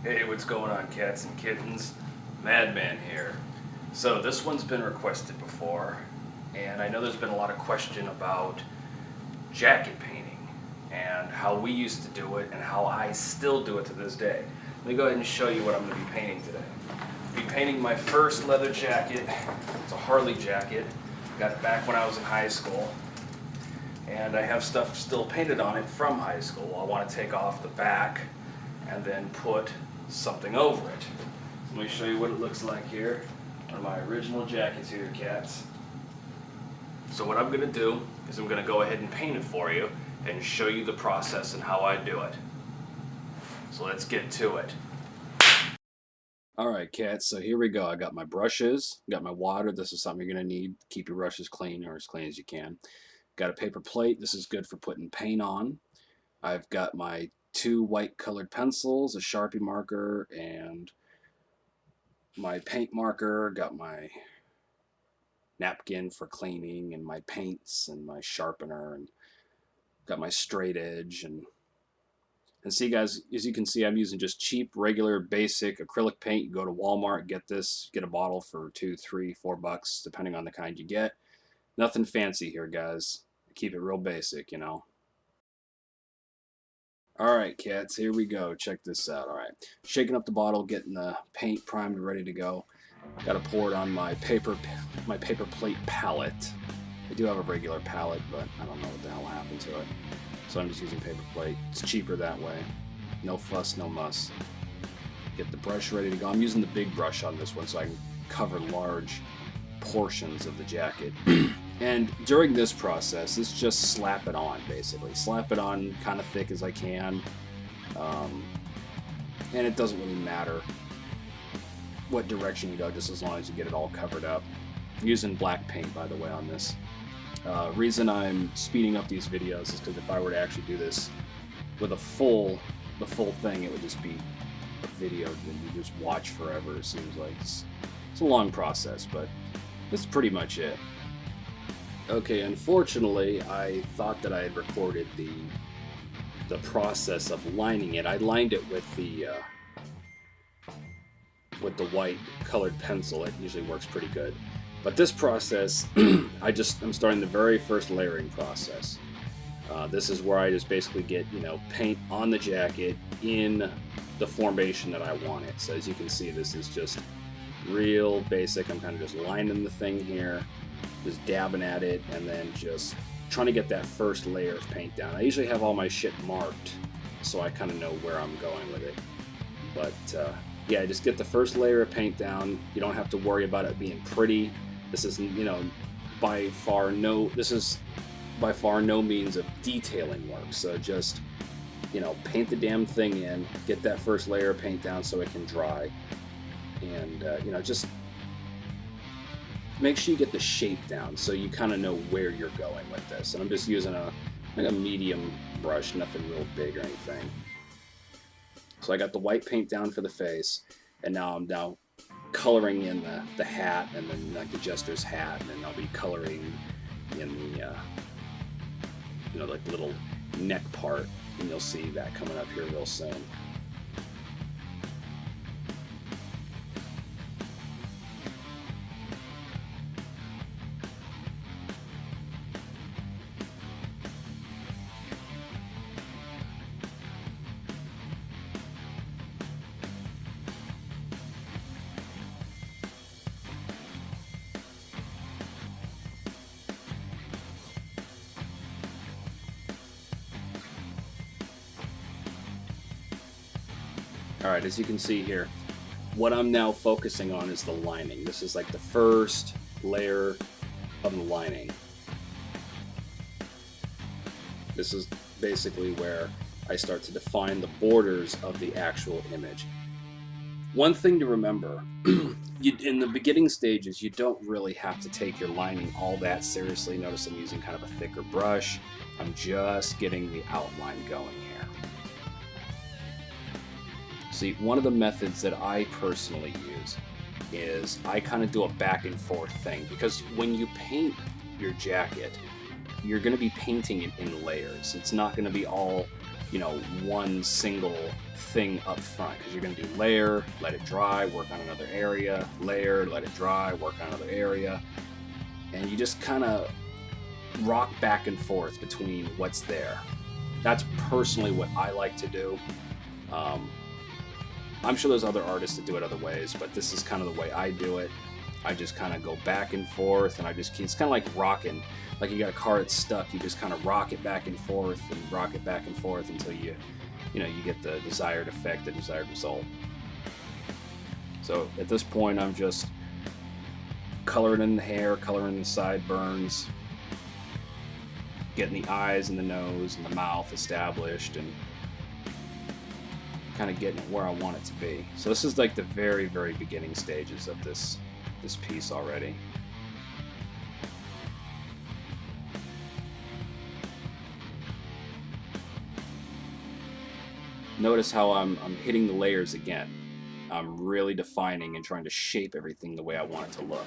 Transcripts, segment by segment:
Hey, what's going on, cats and kittens? Madman here. So this one's been requested before, and I know there's been a lot of question about jacket painting and how we used to do it and how I still do it to this day. Let me go ahead and show you what I'm going to be painting today. I'll be painting my first leather jacket. It's a Harley jacket. Got it back when I was in high school. And I have stuff still painted on it from high school. I want to take off the back and then put something over it. Let me show you what it looks like here. One of my original jackets here, cats. So what I'm going to do is I'm going to go ahead and paint it for you and show you the process and how I do it. So let's get to it. Alright, cats, so here we go. I got my brushes, got my water. This is something you're going to need to keep your brushes clean, or as clean as you can. Got a paper plate. This is good for putting paint on. I've got my 2 white colored pencils, a Sharpie marker, and my paint marker. Got my napkin for cleaning, and my paints, and my sharpener, and got my straight edge. And see, guys, as you can see, I'm using just cheap, regular, basic acrylic paint. You go to Walmart, get this, get a bottle for $2, $3, $4, depending on the kind you get. Nothing fancy here, guys. Keep it real basic, you know. Alright, cats, here we go. Check this out. Alright, shaking up the bottle, getting the paint primed, ready to go. Got to pour it on my paper plate palette. I do have a regular palette, but I don't know what the hell happened to it. So I'm just using paper plate. It's cheaper that way. No fuss, no muss. Get the brush ready to go. I'm using the big brush on this one so I can cover large portions of the jacket. And during this process, it's just slap it on, basically. Slap it on kind of thick as I can. And it doesn't really matter what direction you go, just as long as you get it all covered up. I'm using black paint, by the way, on this. Reason I'm speeding up these videos is because if I were to actually do this with the full thing, it would just be a video that you just watch forever. It seems like it's a long process, but that's pretty much it. Okay, unfortunately, I thought that I had recorded the process of lining it. I lined it with the white colored pencil. It usually works pretty good. But this process, I'm starting the very first layering process. This is where I just basically get, paint on the jacket in the formation that I want it. So as you can see, this is just real basic. I'm kind of just lining the thing here, just dabbing at it, and then just trying to get that first layer of paint down. I usually have all my shit marked, so I kind of know where I'm going with it. But yeah, just get the first layer of paint down. You don't have to worry about it being pretty. This is, by far no means of detailing work. So just, paint the damn thing in, get that first layer of paint down so it can dry, and just make sure you get the shape down so you kind of know where you're going with this. And I'm just using a medium brush, nothing real big or anything. So I got the white paint down for the face, and now I'm coloring in the hat, and then like the jester's hat, and then I'll be coloring in the like the little neck part, and you'll see that coming up here real soon. Alright, as you can see here, what I'm now focusing on is the lining. This is like the first layer of the lining. This is basically where I start to define the borders of the actual image. One thing to remember, in the beginning stages, you don't really have to take your lining all that seriously. Notice I'm using kind of a thicker brush. I'm just getting the outline going here. See, one of the methods that I personally use is I kind of do a back and forth thing, because when you paint your jacket, you're going to be painting it in layers. It's not going to be all one single thing up front, because you're going to do layer, let it dry, work on another area, layer, let it dry, work on another area, and you just kind of rock back and forth between what's there. That's personally what I like to do. I'm sure there's other artists that do it other ways, but this is kind of the way I do it. I just kind of go back and forth, and it's kind of like rocking. Like you got a car that's stuck, you just kind of rock it back and forth and rock it back and forth until you get the desired effect, the desired result. So at this point, I'm just coloring in the hair, coloring the sideburns, getting the eyes and the nose and the mouth established, and kind of getting it where I want it to be. So this is like the very, very beginning stages of this piece already. Notice how I'm hitting the layers again. I'm really defining and trying to shape everything the way I want it to look.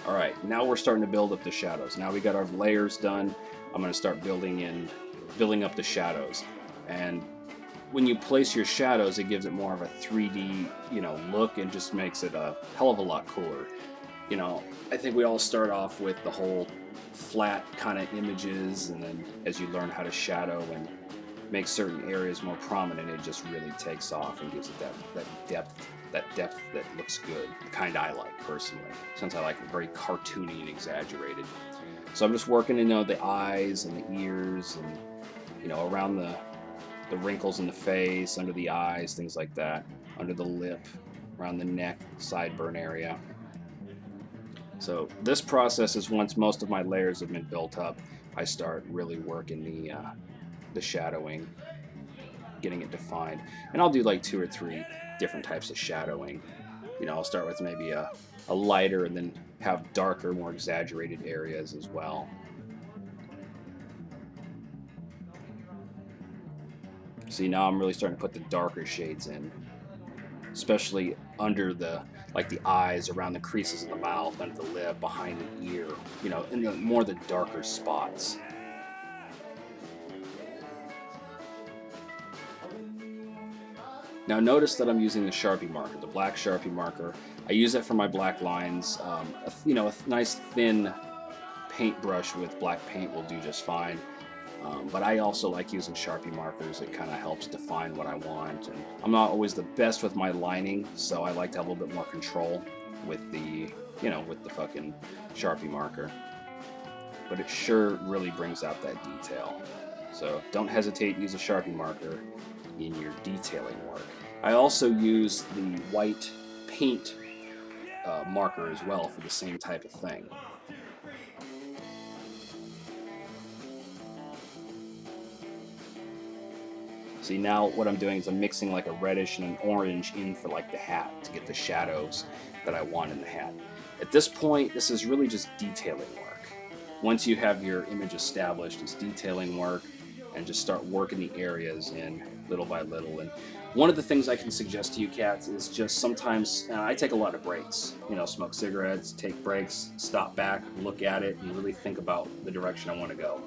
Alright, now we're starting to build up the shadows. Now we got our layers done. I'm going to start building up the shadows. And when you place your shadows, it gives it more of a 3D, look, and just makes it a hell of a lot cooler. I think we all start off with the whole flat kind of images, and then as you learn how to shadow and make certain areas more prominent, it just really takes off and gives it that depth that looks good, the kind I like personally, since I like it very cartoony and exaggerated. So I'm just working the eyes and the ears, and around the wrinkles in the face, under the eyes, things like that, under the lip, around the neck, sideburn area. So this process is, once most of my layers have been built up, I start really working the shadowing, getting it defined. And I'll do like 2 or 3 different types of shadowing. I'll start with maybe a lighter, and then have darker, more exaggerated areas as well. See, now I'm really starting to put the darker shades in, especially under the eyes, around the creases of the mouth, under the lip, behind the ear, in the darker spots. Now notice that I'm using the Sharpie marker, the black Sharpie marker. I use it for my black lines. A nice thin paintbrush with black paint will do just fine. But I also like using Sharpie markers. It kind of helps define what I want. And I'm not always the best with my lining, so I like to have a little bit more control with the fucking Sharpie marker. But it sure really brings out that detail. So don't hesitate to use a Sharpie marker in your detailing work. I also use the white paint marker as well for the same type of thing. See, now what I'm doing is I'm mixing like a reddish and an orange in for like the hat to get the shadows that I want in the hat. At this point, this is really just detailing work. Once you have your image established, it's detailing work, and just start working the areas in little by little. And one of the things I can suggest to you cats is just sometimes I take a lot of breaks. Smoke cigarettes, take breaks, stop back, look at it, and really think about the direction I want to go.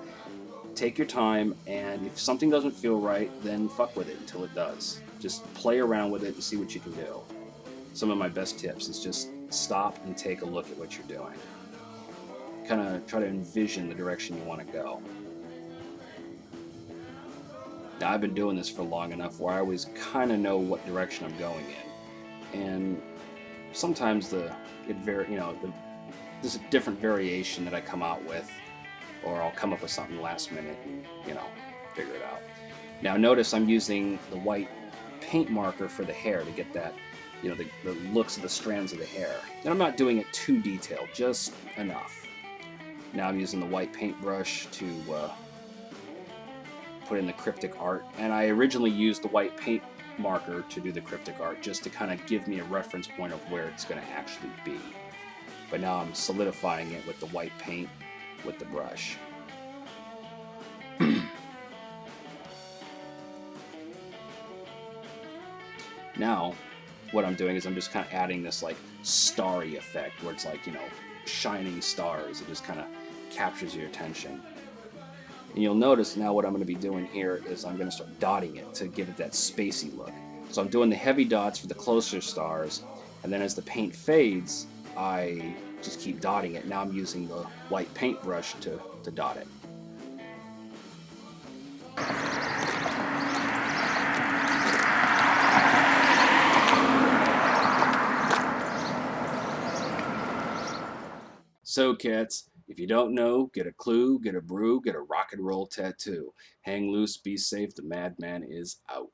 Take your time, and if something doesn't feel right, then fuck with it until it does. Just play around with it and see what you can do. Some of my best tips is just stop and take a look at what you're doing. Kind of try to envision the direction you want to go. Now, I've been doing this for long enough where I always kind of know what direction I'm going in, and sometimes there's a different variation that I come out with, or I'll come up with something last minute and figure it out. Now, notice I'm using the white paint marker for the hair to get that, the looks of the strands of the hair. And I'm not doing it too detailed, just enough. Now I'm using the white paintbrush to put in the cryptic art, and I originally used the white paint marker to do the cryptic art, just to kind of give me a reference point of where it's going to actually be. But now I'm solidifying it with the white paint with the brush. Now, what I'm doing is I'm just kind of adding this like starry effect where it's like, you know, shining stars. It just kind of captures your attention. And you'll notice now what I'm going to be doing here is I'm going to start dotting it to give it that spacey look. So I'm doing the heavy dots for the closer stars, and then as the paint fades, I just keep dotting it. Now I'm using the white paintbrush to dot it. So, cats, if you don't know, get a clue, get a brew, get a rock and roll tattoo. Hang loose, be safe, the madman is out.